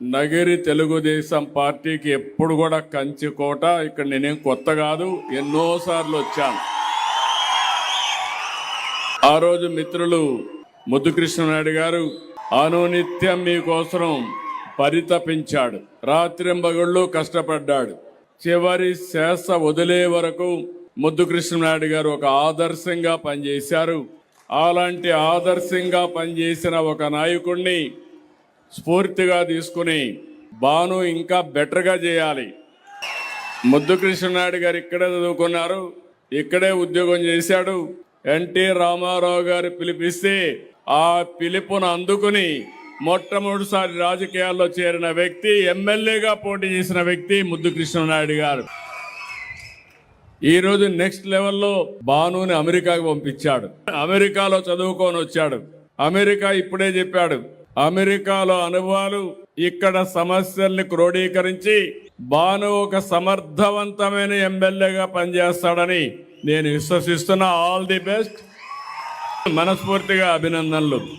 నగిరి తెలుగుదేశం పార్టీకి ఎప్పుడు కూడా కంచుకోట. ఇక్కడ నేనేం కొత్త కాదు, ఎన్నోసార్లు వచ్చాను. ఆ రోజు మిత్రులు ముద్దుకృష్ణనాయుడు గారు అనునిత్యం మీకోసం పరితపించాడు, రాత్రింబగళ్ళు కష్టపడ్డాడు. చివరి శ్వాస వదిలే వరకు ముద్దుకృష్ణనాయుడు గారు ఒక ఆదర్శంగా పనిచేశారు. అలాంటి ఆదర్శంగా పనిచేసిన ఒక నాయకుడిని స్ఫూర్తిగా తీసుకుని బాను ఇంకా బెటర్గా చేయాలి. ముద్దుకృష్ణనాయుడు గారు ఇక్కడే చదువుకున్నారు, ఇక్కడే ఉద్యోగం చేశాడు. ఎన్టీ రామారావు గారు పిలిపిస్తే ఆ పిలుపును అందుకుని మొట్టమొదటిసారి రాజకీయాల్లో చేరిన వ్యక్తి, ఎమ్మెల్యేగా పోటీ చేసిన వ్యక్తి ముద్దుకృష్ణనాయుడు గారు. ఈరోజు నెక్స్ట్ లెవెల్లో బానుని అమెరికాకి పంపించాడు. అమెరికాలో చదువుకొని వచ్చాడు. అమెరికా ఇప్పుడే చెప్పాడు, అమెరికాలో అనుభవాలు, ఇక్కడ సమస్యల్ని క్రోడీకరించి బాను ఒక సమర్థవంతమైన ఎమ్మెల్యేగా పనిచేస్తాడని నేను విశ్వసిస్తున్నా. ఆల్ ది బెస్ట్, మనస్ఫూర్తిగా అభినందనలు.